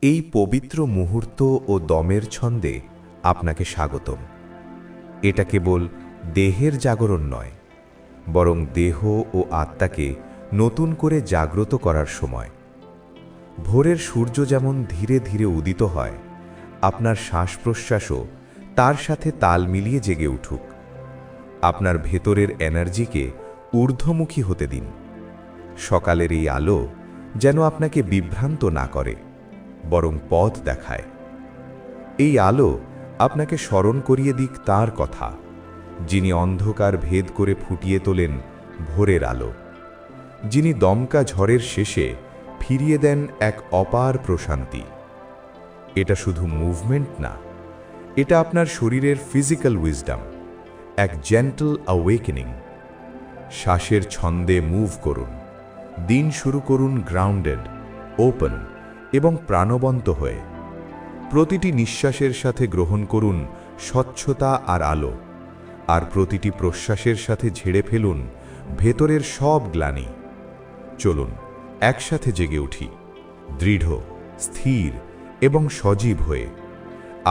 এই পবিত্র মুহূর্ত ও দমের ছন্দে আপনাকে স্বাগতম। এটা কেবল দেহের জাগরণ নয়, বরং দেহ ও আত্মাকে নতুন করে জাগ্রত করার সময়। ভোরের সূর্য যেমন ধীরে ধীরে উদিত হয়, আপনার শ্বাস প্রশ্বাসও তার সাথে তাল মিলিয়ে জেগে উঠুক। আপনার ভেতরের এনার্জিকে ঊর্ধ্বমুখী হতে দিন। সকালের এই আলো যেন আপনাকে বিভ্রান্ত না করে, বরং পথ দেখায়। এই আলো আপনাকে স্মরণ করিয়ে দিক তার কথা, যিনি অন্ধকার ভেদ করে ফুটিয়ে তোলেন ভোরের আলো, যিনি দমকা ঝড়ের শেষে ফিরিয়ে দেন এক অপার প্রশান্তি। এটা শুধু মুভমেন্ট না, এটা আপনার শরীরের ফিজিক্যাল উইজডম, এক জেন্টল অ্যাওয়েকেনিং। শ্বাসের ছন্দে মুভ করুন, দিন শুরু করুন গ্রাউন্ডেড, ওপেন এবং প্রাণবন্ত হয়ে। প্রতিটি নিঃশ্বাসের সাথে গ্রহণ করুন স্বচ্ছতা আর আলো, আর প্রতিটি প্রশ্বাসের সাথে ঝেড়ে ফেলুন ভেতরের সব গ্লানি। চলুন একসাথে জেগে উঠি, দৃঢ়, স্থির এবং সজীব হয়ে।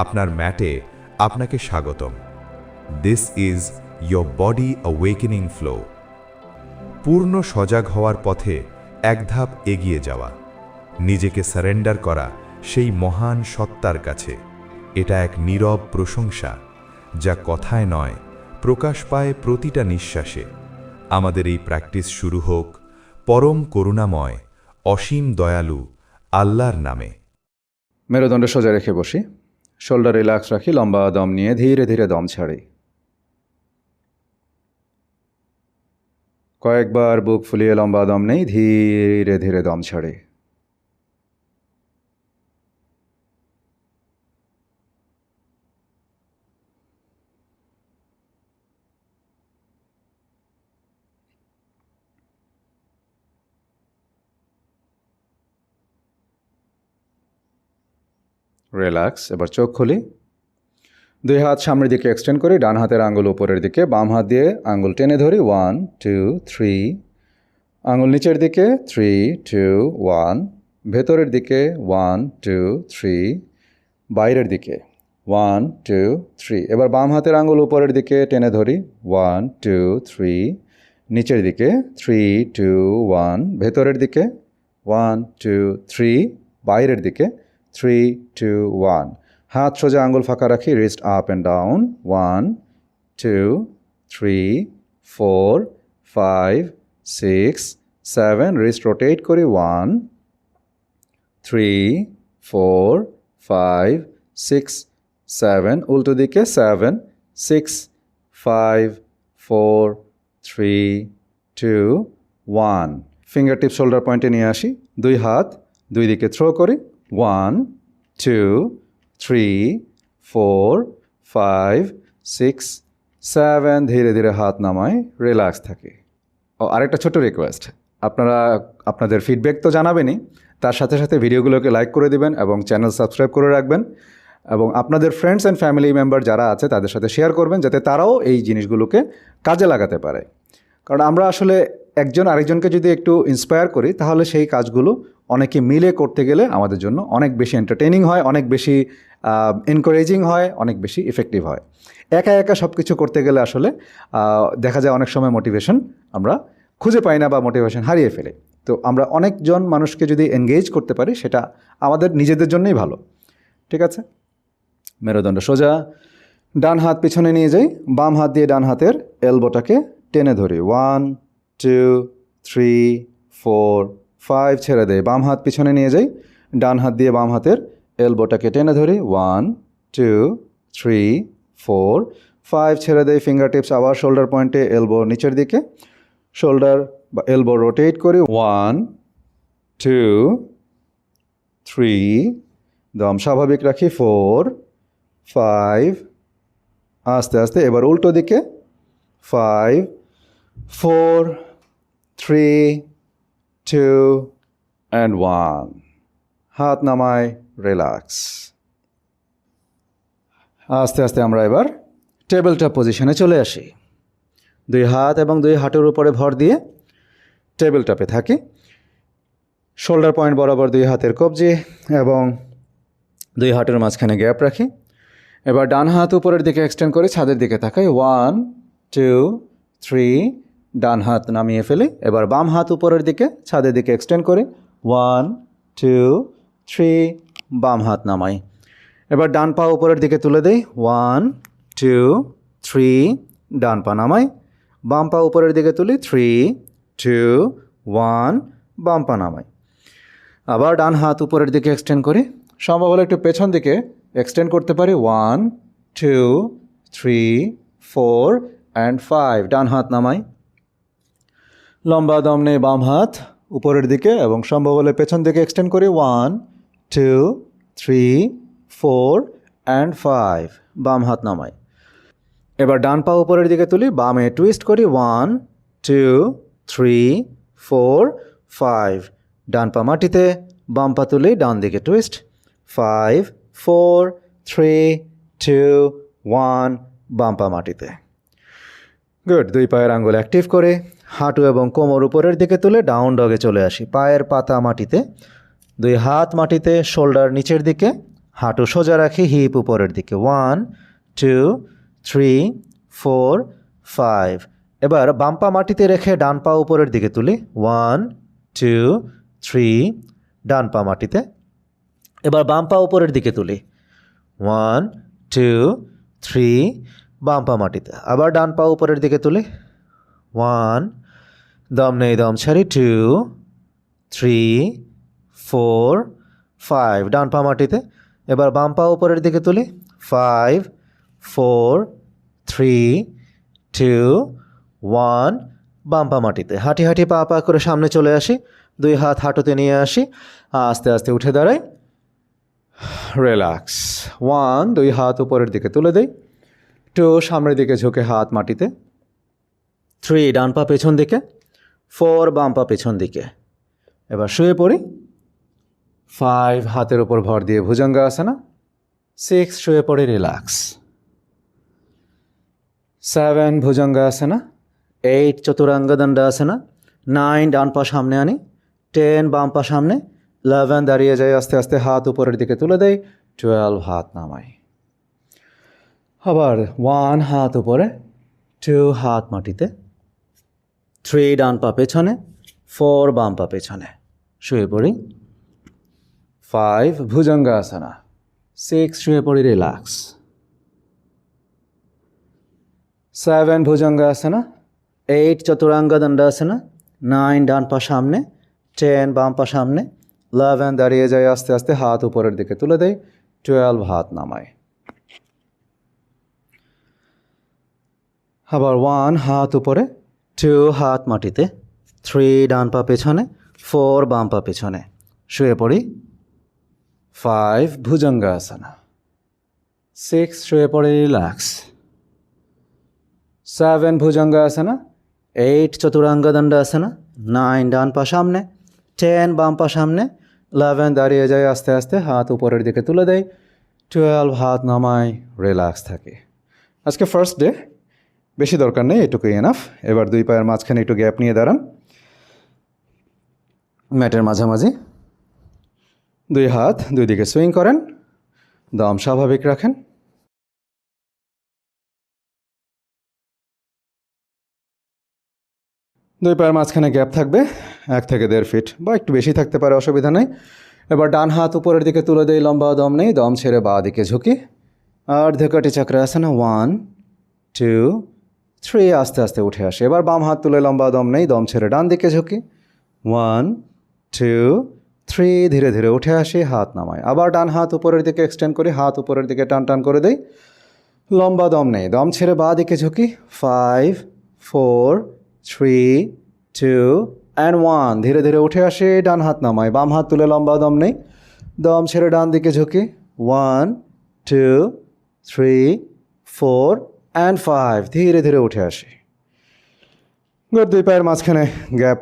আপনার ম্যাটে আপনাকে স্বাগতম। This is your body awakening flow. পূর্ণ সজাগ হওয়ার পথে এক ধাপ এগিয়ে যাওয়া, নিজেকে সারেন্ডার করা সেই মহান সত্তার কাছে। এটা এক নীরব প্রশংসা, যা কথায় নয়, প্রকাশ পায় প্রতিটা নিঃশ্বাসে। আমাদের এই প্র্যাকটিস শুরু হোক পরম করুণাময়, অসীম দয়ালু আল্লাহর নামে। মেরুদণ্ড সোজা রেখে বসি, শোল্ডার রিল্যাক্স রাখি, লম্বা দম নিয়ে ধীরে ধীরে দম ছাড়ি। কয়েকবার বুক ফুলিয়ে লম্বা দম নেই, ধীরে ধীরে দম ছাড়ি। রিল্যাক্স। এবার চোখ খুলি, দুই হাত সামনের দিকে এক্সটেন্ড করি, ডান হাতের আঙুল উপরের দিকে, বাম হাত দিয়ে আঙুল টেনে ধরি। 1 2 3, আঙুল নিচের দিকে 3 2 1, ভেতরের দিকে 1 2 3, বাইরের দিকে 1 2 3। এবার বাম হাতের আঙুল উপরের দিকে টেনে ধরি। 1 2 3, নিচের দিকে 3 2 1, ভেতরের দিকে 1 2 3, বাইরের দিকে 3 2 1। হাত সোজা, আঙুল ফাঁকা রাখি, wrist up and down. 1 2 3 4 5 6 7, wrist rotate করি। 1 3 4 5 6 7, উল্টো দিকে 7 6 5 4 3 2 1। ফিঙ্গার টিপ শোল্ডার পয়েন্টে নিয়ে আসি, দুই হাত দুই দিকে থ্রো করি। 1 2 3 4 5 6 7, ধীরে ধীরে হাত নামাই, রিল্যাক্স থাকে। আরেকটা ছোট রিকোয়েস্ট, আপনারা আপনাদের ফিডব্যাক তো জানাবেনই, তার সাথে সাথে ভিডিওগুলোকে লাইক করে দিবেন এবং চ্যানেল সাবস্ক্রাইব করে রাখবেন, এবং আপনাদের ফ্রেন্ডস অ্যান্ড ফ্যামিলি মেম্বার যারা আছে তাদের সাথে শেয়ার করবেন, যাতে তারাও এই জিনিসগুলোকে কাজে লাগাতে পারে। কারণ আমরা আসলে একজন আরেকজনকে যদি একটু ইন্সপায়ার করি, তাহলে সেই কাজগুলো অনেকে মিলে করতে গেলে আমাদের জন্য অনেক বেশি এন্টারটেইনিং হয়, অনেক বেশি এনকারেজিং হয়, অনেক বেশি ইফেক্টিভ হয়। একা একা সব কিছু করতে গেলে আসলে দেখা যায় অনেক সময় মোটিভেশন আমরা খুঁজে পাই না বা মোটিভেশন হারিয়ে ফেলে। তো আমরা অনেকজন মানুষকে যদি এনগেজ করতে পারি, সেটা আমাদের নিজেদের জন্যই ভালো। ঠিক আছে, মেরুদণ্ড সোজা, ডান হাত পিছনে নিয়ে যাই, বাম হাত দিয়ে ডান হাতের এলবোটাকে টেনে ধরি। 1 2 3 4 5, ছেড়ে দেয়, বাম হাত পিছনে নিয়ে যাই, ডান হাত দিয়ে বাম হাতের এলবোটাকে টেনে ধরি। 1 2 3 4 5, ছেড়ে দেয়, ফিঙ্গার টিপস আবার শোল্ডার পয়েন্টে, এলবো নিচের দিকে, শোল্ডার বা এলবো রোটেট করি। 1 2 3, দম স্বাভাবিক রাখি। 4 5, আস্তে আস্তে, এবার উল্টো দিকে। 5 4 3 2 and 1, হাত নামায়, রিল্যাক্স। আস্তে আস্তে আমরা এবার টেবিল টপ পজিশনে চলে আসি, দুই হাত এবং দুই হাঁটুর উপরে ভর দিয়ে টেবিল টপে থাকি। শোল্ডার পয়েন্ট বরাবর দুই হাতের কবজি এবং দুই হাঁটুর মাঝখানে গ্যাপ রাখি। এবার ডান হাত উপরের দিকে এক্সটেন্ড করে ছাদের দিকে তাকাই। 1 2 3, ডান হাত নামিয়ে ফেলি। এবার বাম হাত উপরের দিকে ছাদের দিকে এক্সটেন্ড করে 1 2 3, বাম হাত নামাই। এবার ডান পা উপরের দিকে তুলে দেই। 1 2 3, ডান পা নামাই। বাম পা উপরের দিকে তুলি। 3 2 1, বাম পা নামাই। আবার ডান হাত উপরের দিকে এক্সটেন্ড করি। সম্ভব হলে একটু পেছন দিকে এক্সটেন্ড করতে পারি। 1 2 3 4 অ্যান্ড 5, ডান হাত নামাই। লম্বা দম নেই বাম হাত উপরের দিকে এবং সম্ভব হলে পেছন দিকে এক্সটেন্ড করি। 1 2 3 4 অ্যান্ড 5, বাম হাত নামাই। এবার ডান পা উপরের দিকে তুলি, বামে টুইস্ট করি। 1 2 3 4 5, ডান পা মাটিতে, বাম পা তুলি, ডান দিকে টুইস্ট। 5 4 3 2 1, বাম পা মাটিতে। গুড। দুই পায়ের আঙ্গুল অ্যাক্টিভ করে হাঁটু এবং কোমর উপরের দিকে তুলে ডাউন ডগে চলে আসি। পায়ের পাতা মাটিতে, দুই হাত মাটিতে, শোল্ডার নিচের দিকে, হাঁটু সোজা রাখি, হিপ উপরের দিকে। 1 2 3 4 5। এবার বাম পা মাটিতে রেখে ডান পা উপরের দিকে তুলি। 1 2 3, ডান পা মাটিতে। এবার বাম পা উপরের দিকে তুলি। 1 2 3, বাম পা মাটিতে। আবার ডান পা উপরের দিকে তুলি। 1, দম নেই দম ছাড়ি। 2 3 4 5, ডান পা মাটিতে। এবার বাম পা উপরের দিকে তুলি। 5 4 3 2 1, বাম পা মাটিতে। হাঁটি হাঁটি পা পা করে সামনে চলে আসি। দুই হাত হাঁটুতে নিয়ে আসি, আস্তে আস্তে উঠে দাঁড়াই। রিল্যাক্স। 1, দুই হাত উপরের দিকে তুলে দেই। 2, সামনের দিকে ঝুঁকে হাত মাটিতে। 3, ডান পা পেছন দিকে। 4, বাম পা পেছন দিকে। এবার শুয়ে পড়ি। 5, হাতের উপর ভর দিয়ে ভুজঙ্গাসনা। 6, শুয়ে পড়ে রিল্যাক্স। 7, ভুজঙ্গাসনা। 8, চতুরাঙ্গ দণ্ডাসনা। 9, ডান পা সামনে আনি। 10, বাম পা সামনে। 11, দাঁড়িয়ে যাই, আস্তে আস্তে হাত উপরের দিকে তুলে দেই। 12, হাত নামাই। আবার 1, হাত উপরে। 2, হাত মাটিতে। 3, ডান পা পেছনে। 4, বাম পা পেছনে। শুয়ে পড়ি। 5, ভুজঙ্গাসনা। 6, শুয়ে পড়ি রিল্যাক্স। 7, ভুজঙ্গাসনা। 8, চতুরাঙ্গ দণ্ডাসনা। 9, ডান পা সামনে। 10, বাম পা সামনে। 11, দাঁড়িয়ে যায়, আস্তে আস্তে হাত উপরের দিকে তুলে দেয়। 12, হাত নামায়। আবার 1, হাত উপরে। 2, হাত মাটিতে। 3, ডান পা পেছনে। 4, বাম পা পেছনে। শুয়ে পড়ি। 5, ভুজঙ্গাসনা। 6, শুয়ে পড়ে রিল্যাক্স। 7, ভুজঙ্গাসনা। 8, চতুরাঙ্গ দণ্ডাসনা। 9, ডান পা সামনে। 10, বাম পা সামনে। 11, দাঁড়িয়ে যায়, আস্তে আস্তে হাত উপরের দিকে তুলে দেয়। 12, হাত নামায়, রিল্যাক্স থাকে। আজকে ফার্স্ট ডে, বেশি দরকার নেই, এটুকুই এনাফ। এবার দুই পায়ের মাঝখানে একটু গ্যাপ নিয়ে দাঁড়ান। ম্যাটের মাঝামাঝি। দুই হাত দুই দিকে সুইং করেন। দম স্বাভাবিক রাখেন। দুই পায়ের মাঝখানে গ্যাপ থাকবে 1 থেকে 1.5 ফিট বা একটু বেশি থাকতে পারে, অসুবিধা নেই। এবার ডান হাত উপরের দিকে তুলে দেই, লম্বা দম নেই, দম ছেড়ে বাঁ দিকে ঝুঁকি। অর্ধকটি চক্রাসনা। 1 2 3, আস্তে আস্তে উঠে আসে। এবার বাম হাত তুলে লম্বা দম নেই, দম ছেড়ে ডান দিকে ঝুঁকি। 1 2 3, ধীরে ধীরে উঠে আসি, হাত নামাই। আবার ডান হাত উপরের দিকে এক্সটেন্ড করি, হাত উপরের দিকে টান টান করে দেই। লম্বা দম নেই, দম ছেড়ে বাঁ দিকে ঝুঁকি। 5 4 3 2 অ্যান্ড 1, ধীরে ধীরে উঠে আসে, ডান হাত নামাই। বাম হাত তুলে লম্বা দম নেই, দম ছেড়ে ডান দিকে ঝুঁকি। 1 2 3 4 অ্যান্ড 5, ধীরে ধীরে উঠে আসি। দুই পায়ের মাঝখানে গ্যাপ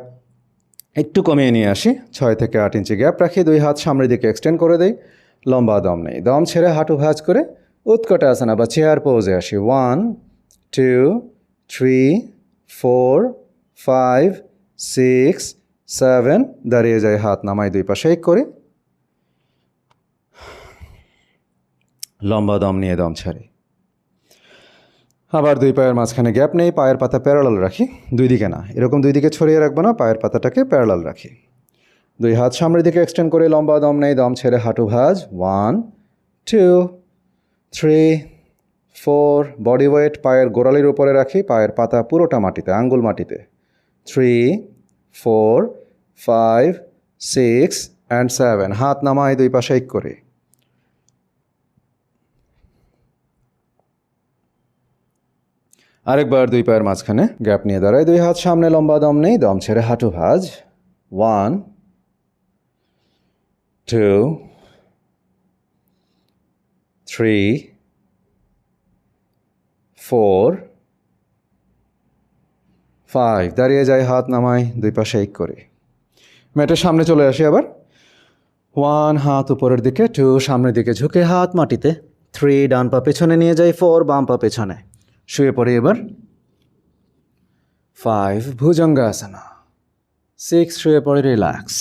একটু কমিয়ে নিয়ে আসি। 6 থেকে 8 ইঞ্চি গ্যাপ রাখি। দুই হাত সামনের দিকে এক্সটেন্ড করে দেই। লম্বা দম নেই, দম ছেড়ে হাঁটু ভাঁজ করে উৎকটাসনা বা চেয়ার পোজে আসি। 1 2 3 4 5 6 7, দাঁড়িয়ে যায়, হাত নামাই, দুই পা শেক করি। লম্বা দম নিয়ে দম ছাড়ি। আবার দুই পায়ের মাঝখানে গ্যাপ নেই, পায়ের পাতা প্যারালাল রাখি, দুই দিকে না, এরকম দুই দিকে ছড়িয়ে রাখবো না, পায়ের পাতাটাকে প্যারালাল রাখি। দুই হাত সামনের দিকে এক্সটেন্ড করে লম্বা দম নেই, দম ছেড়ে হাঁটু ভাঁজ। 1 2 3 4, বডি ওয়েট পায়ের গোড়ালির উপরে রাখি, পায়ের পাতা পুরোটা মাটিতে, আঙ্গুল মাটিতে। 3 4 5 6 অ্যান্ড 7, হাত নামাই দুই পাশে এক করে। আরেকবার দুই পায়ের মাঝখানে গ্যাপ নিয়ে দাঁড়াই, দুই হাত সামনে, লম্বা দম নেই, দম ছেড়ে হাঁটু ভাঁজ। 1 2 3 4 5, দাঁড়িয়ে যাই, হাত নামাই দুই পাশে এক করে। ম্যাটের সামনে চলে আসি আবার। 1, হাত উপরের দিকে। 2, সামনের দিকে ঝুঁকে হাত মাটিতে। 3, ডান পা পেছনে নিয়ে যাই। 4, বাম পা পেছনে। শুয়ে পড়ি এবার। 5, ভুজঙ্গাসনা। 6, শুয়ে পড়ি, রিল্যাক্স।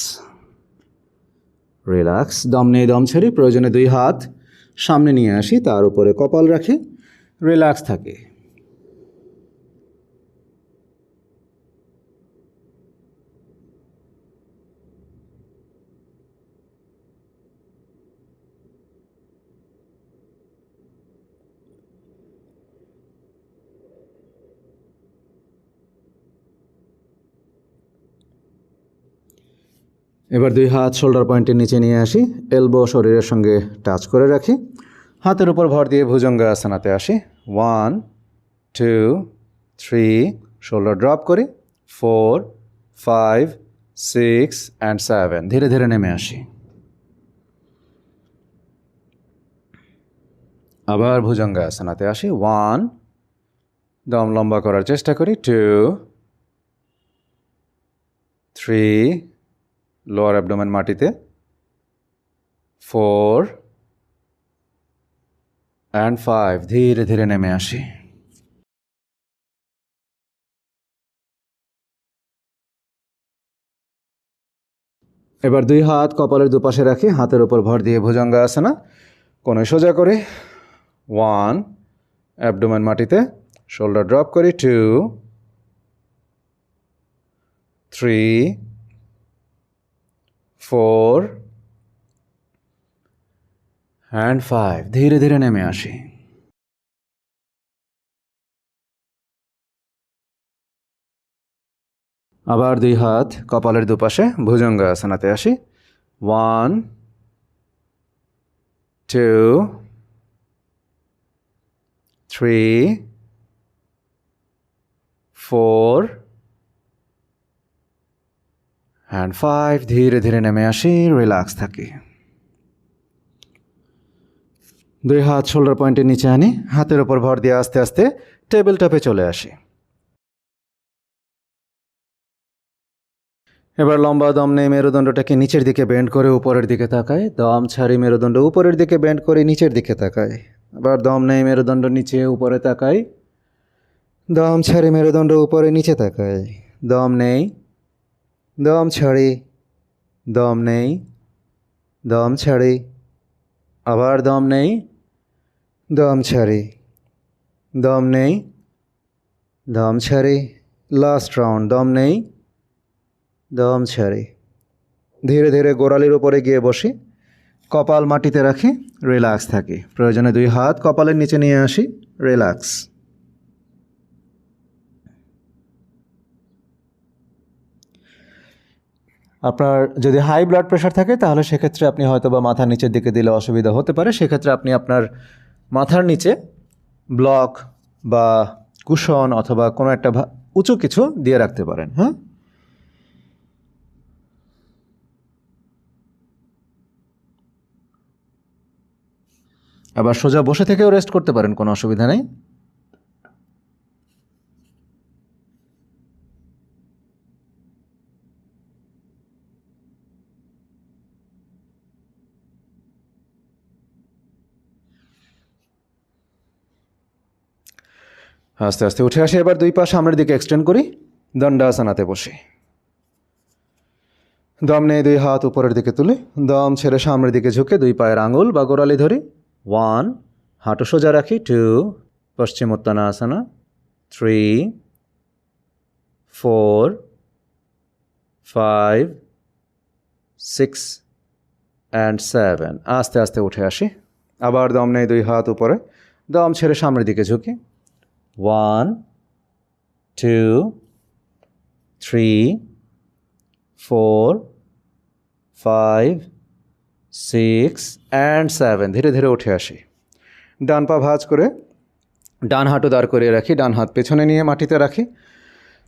রিল্যাক্স, দম নেই, দম ছেড়ি, প্রয়োজনে দুই হাত সামনে নিয়ে আসি, তার উপরে কপাল রাখি, রিল্যাক্স থাকে। এবার দুই হাত শোল্ডার পয়েন্টের নিচে নিয়ে আসি, এলবো শরীরের সঙ্গে টাচ করে রাখি, হাতের উপর ভর দিয়ে ভুজঙ্গাসনাতে আসি। 1 2 3, শোল্ডার ড্রপ করি। 4 5 6 অ্যান্ড 7, ধীরে ধীরে নেমে আসি। আবার ভুজঙ্গাসনাতে আসি। 1, দম লম্বা করার চেষ্টা করি। 2 3, লোয়ার অ্যাবডোমেন মাটিতে। 4 অ্যান্ড 5, ধীরে ধীরে নেমে আসি। এবার দুই হাত কপালের দুপাশে রাখি, হাতের উপর ভর দিয়ে ভুজঙ্গাসনা, কোণে সোজা করে। 1, অ্যাবডোমেন মাটিতে, শোল্ডার ড্রপ করি। 2 3 4 অ্যান্ড 5, ধীরে ধীরে নেমে আসি। আবার দুই হাত কপালের দুপাশে, ভুজঙ্গাসনাতে আসি। 1 2 3 4 অ্যান্ড 5, ধীরে ধীরে নেমে আসি, রিল্যাক্স থাকি। দুই হাত শোল্ডার পয়েন্টের নিচে আনি, হাতের ওপর ভর দিয়ে আস্তে আস্তে টেবিল টপে চলে আসি। এবার লম্বা দম নেই, মেরুদণ্ডটাকে নিচের দিকে বেন্ড করে উপরের দিকে তাকাই, দম ছাড়ি, মেরুদণ্ড উপরের দিকে বেন্ড করে নিচের দিকে তাকাই। আবার দম নেই, মেরুদণ্ড নিচে উপরে তাকাই, দম ছাড়ি, মেরুদণ্ড উপরে নিচে তাকাই। দম নেই, দম ছাড়ি, দম নেই, দম ছাড়ি, আবার দম নেই, দম ছাড়ি, দম নেই, দম ছাড়ি। লাস্ট রাউন্ড, দম নেই, দম ছাড়ি। ধীরে ধীরে গোড়ালির উপরে গিয়ে বসি, কপাল মাটিতে রাখি, রিল্যাক্স থাকি। প্রয়োজনে দুই হাত কপালের নিচে নিয়ে আসি, রিল্যাক্স। আপনার যদি হাই ব্লাড প্রেশার থাকে তাহলে সেক্ষেত্রে আপনি হয়তো বা মাথার নিচের দিকে দিলে অসুবিধা হতে পারে, সেক্ষেত্রে আপনি আপনার মাথার নিচে ব্লক বা কুশন অথবা কোনো একটা উঁচু কিছু দিয়ে রাখতে পারেন। হ্যাঁ, আবার সোজা বসে থেকেও রেস্ট করতে পারেন, কোনো অসুবিধা নেই। আস্তে আস্তে উঠে আসি, এবার দুই পা সামনের দিকে এক্সটেন্ড করি, দণ্ডাসনাতে বসি। দম নেই, দুই হাত উপরের দিকে তুলি, দম ছেড়ে সামনের দিকে ঝুঁকে দুই পায়ের আঙুল বা গোড়ালি ধরি। 1 হাঁটু সোজা রাখি 2 পশ্চিমোত্তানাসনা 3 4 5 6 অ্যান্ড 7 আস্তে আস্তে উঠে আসি আবার দম নেই 2 হাত উপরে দম ছেড়ে সামনের দিকে ঝুঁকি 1 2 3 4 5 6 অ্যান্ড 7 ধীরে ধীরে উঠে আসি ডান পা ভাঁজ করে ডান হাঁটু দাঁড় করিয়ে রাখি ডান হাত পেছনে নিয়ে মাটিতে রাখি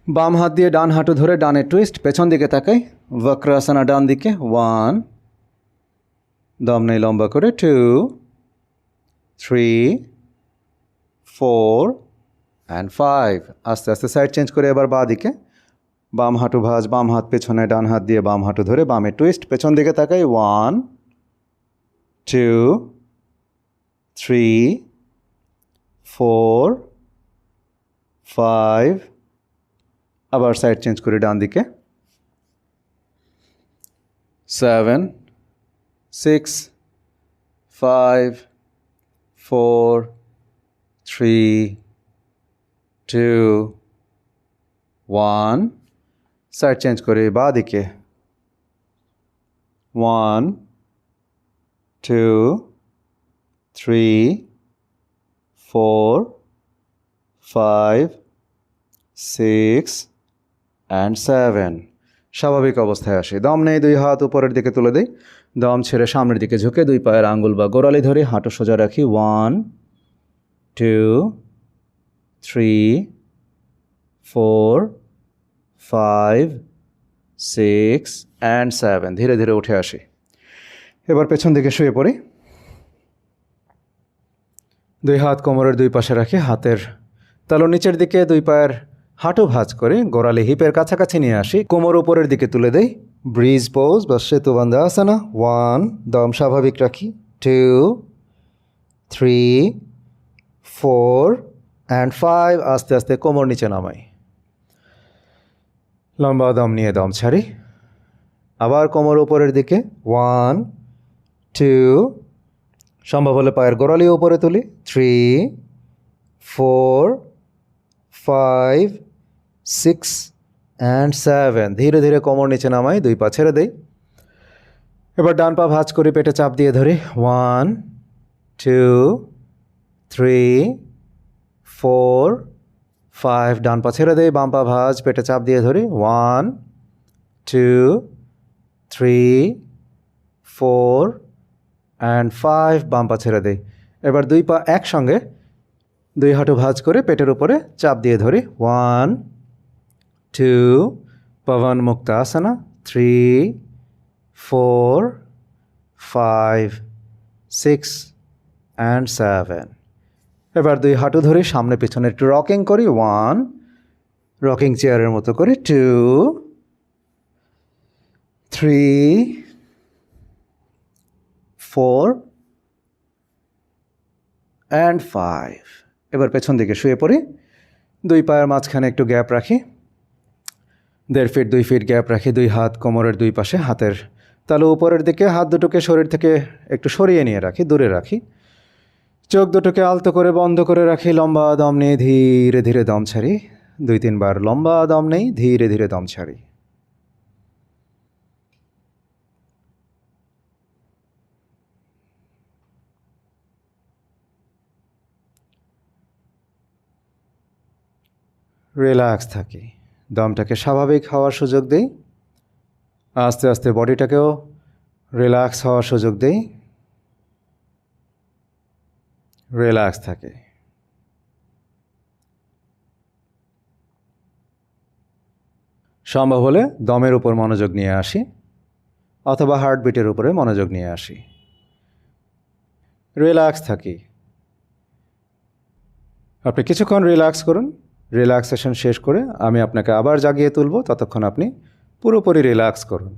বাম হাত দিয়ে ডান হাঁটু ধরে ডানে টুইস্ট পেছন দিকে তাকাই বক্রাসনা ডান দিকে 1 দম নেই লম্বা করে 2 3 4 অ্যান্ড 5 আস্তে আস্তে সাইড চেঞ্জ করে এবার বাঁ দিকে বাম হাঁটু ভাঁজ বাম হাত পেছনে ডান হাত দিয়ে বাম হাঁটু ধরে বামে টুইস্ট পেছন দিকে তাকাই 1 2 3 4 5 আবার সাইড চেঞ্জ করে ডান দিকে 7 6 5 4 3 2 1 সাইড চেঞ্জ করে বাঁ দিকে 1 2 3 4 5 6 অ্যান্ড 7 স্বাভাবিক অবস্থায় আসি দম নেই 2 হাত উপরের দিকে তুলে দিই দম ছেড়ে সামনের দিকে ঝুঁকে 2 পায়ের আঙ্গুল বা গোড়ালি ধরে হাঁটু সোজা রাখি 1 2 3 4 5 6 অ্যান্ড 7 ধীরে ধীরে উঠে আসি এবার পেছন দিকে শুয়ে পড়ি 2 হাত কোমরের 2 পাশে রাখি হাতের তালু নিচের দিকে 2 পায়ের হাঁটু ভাঁজ করে গোড়ালি হিপের কাছাকাছি নিয়ে আসি কোমর উপরের দিকে তুলে দেই ব্রিজ পোজ বা সেতুবন্ধা আসনা 1 দম স্বাভাবিক রাখি 2 3 4 অ্যান্ড 5 আস্তে আস্তে কোমর নিচে নামাই লম্বা দম নিয়ে দম ছাড়ি আবার কোমর উপরের দিকে 1 2 সম্ভব হলে পায়ের গোড়ালি উপরে তুলি 3 4 5 6 অ্যান্ড 7 ধীরে ধীরে কোমর নিচে নামাই 2 পা ছেড়ে দেই এবার ডান পা ভাঁজ করে পেটে চাপ দিয়ে ধরি 1 2 3 4 5 ডান পা ছেড়ে দেই বাম পা ভাঁজ পেটে চাপ দিয়ে ধরি 1 2 3 4 অ্যান্ড 5 বাম পা ছেড়ে দেই এবার 2 পা একসঙ্গে 2 হাঁটু ভাঁজ করে পেটের উপরে চাপ দিয়ে ধরি 1 2 পবন মুক্তাসনা 3 4 5 6 অ্যান্ড 7 এবার 2 হাঁটু ধরে সামনে পিছনে একটু রকিং করি 1 রকিং চেয়ারের মতো করে 2 3 4 অ্যান্ড 5 এবার পেছন দিকে শুয়ে পড়ি 2 পায়ের মাঝখানে একটু গ্যাপ রাখি 1.5 ফিট 2 ফিট গ্যাপ রাখি 2 হাত কোমরের 2 পাশে হাতের তালু উপরের দিকে হাত দুটোকে শরীর থেকে একটু সরিয়ে নিয়ে রাখি দূরে রাখি চোখ দুটোকে আলতো করে বন্ধ করে রাখি লম্বা দম নিয়ে ধীরে ধীরে দম ছাড়ি 2-3 বার লম্বা দম নেই ধীরে ধীরে দম ছাড়ি রিল্যাক্স থাকি দমটাকে স্বাভাবিক হওয়ার সুযোগ দিই আস্তে আস্তে বডিটাকেও রিল্যাক্স হওয়ার সুযোগ দিই রিল্যাক্স থাকে সম্ভব হলে দমের উপর মনোযোগ নিয়ে আসি অথবা হার্টবিটের উপরে মনোযোগ নিয়ে আসি রিল্যাক্স থাকি আপনি কিছুক্ষণ রিল্যাক্স করুন রিল্যাক্সেশন শেষ করে আমি আপনাকে আবার জাগিয়ে তুলব ততক্ষণ আপনি পুরোপুরি রিল্যাক্স করুন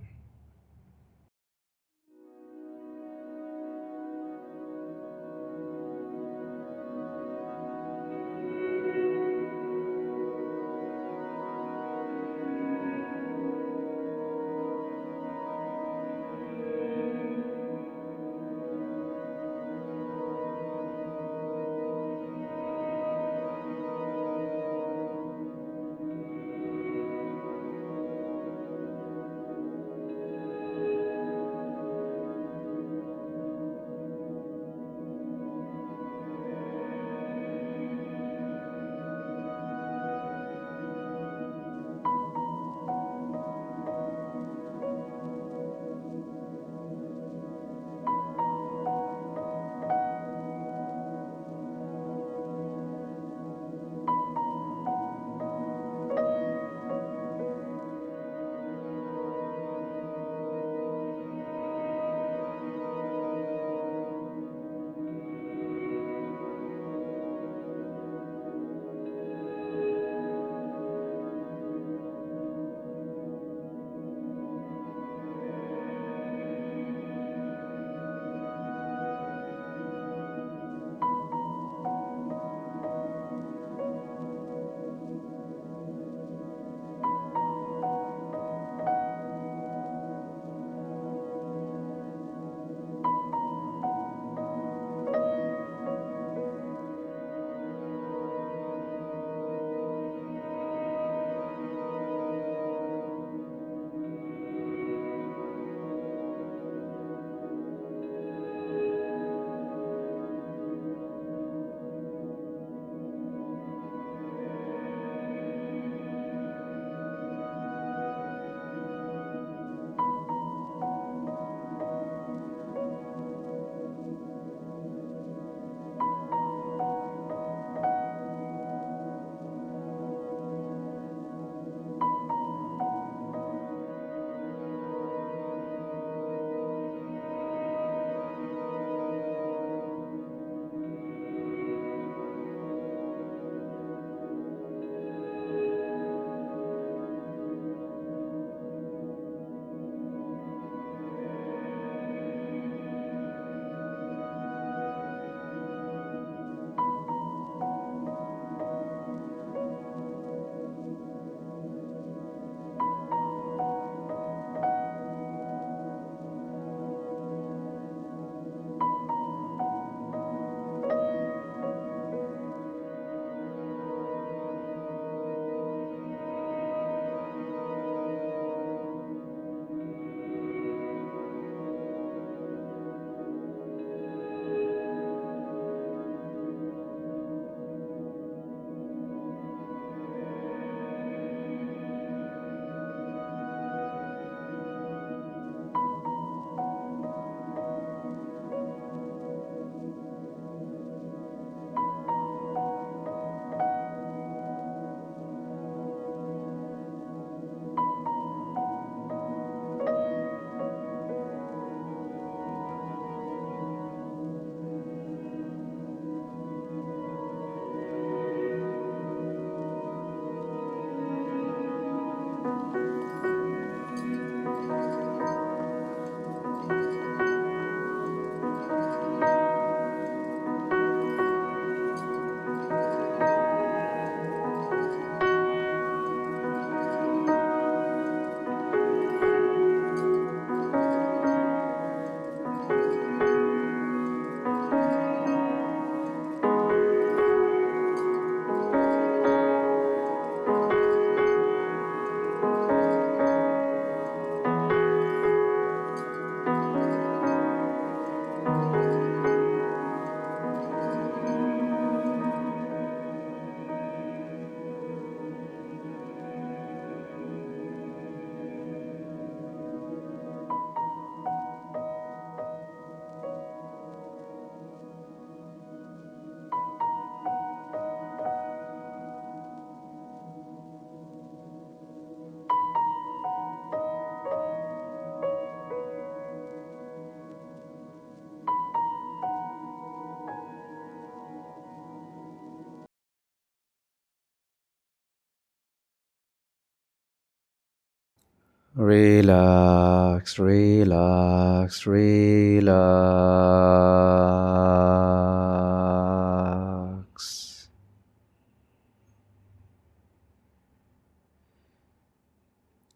রিল্যাক্স, রিল্যাক্স, রিল্যাক্স।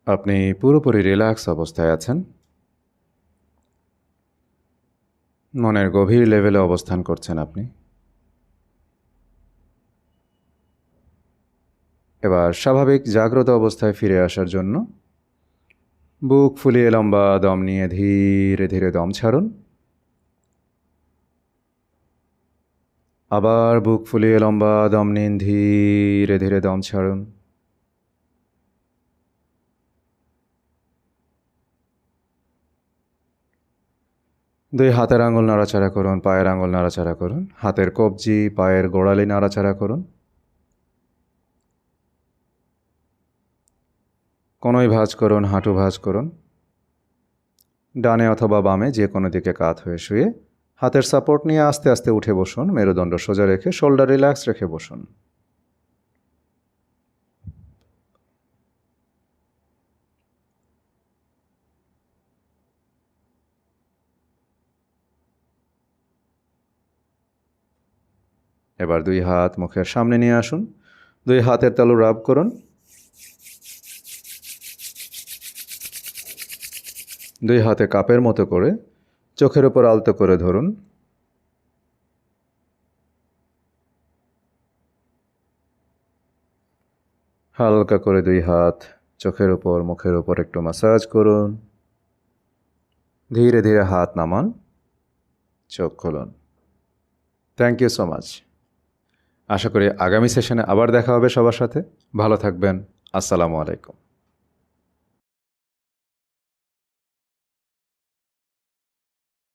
আপনি পুরোপুরি রিল্যাক্স অবস্থায় আছেন। মনের গভীর লেভেলে অবস্থান করছেন আপনি। এবার স্বাভাবিক জাগ্রত অবস্থায় ফিরে আসার জন্য বুক ফুলিয়ে লম্বা দম নিয়ে ধীরে ধীরে দম ছাড়ুন। আবার বুক ফুলিয়ে লম্বা দম নিন, ধীরে ধীরে দম ছাড়ুন। দুই হাতের আঙুল নাড়াচাড়া করুন, পায়ের আঙুল নাড়াচাড়া করুন, হাতের কবজি, পায়ের গোড়ালি নাড়াচাড়া করুন। কোনোই ভাঁজ করুন, হাঁটু ভাঁজ করুন। ডানে অথবা বামে যে কোনো দিকে কাত হয়ে শুয়ে হাতের সাপোর্ট নিয়ে আস্তে আস্তে উঠে বসুন। মেরুদণ্ড সোজা রেখে শোল্ডার রিল্যাক্স রেখে বসুন। এবার দুই হাত মুখের সামনে নিয়ে আসুন। দুই হাতের তালু রাব করুন। দুই হাতে কাপের মতো করে চোখের উপর আলতো করে ধরুন। হালকা করে দুই হাত চোখের উপর, মুখের উপর একটু ম্যাসাজ করুন। ধীরে ধীরে হাত নামান, চোখ খুলুন। Thank you so much. আশা করি আগামী সেশনে আবার দেখা হবে সবার সাথে। ভালো থাকবেন। আসসালামু আলাইকুম।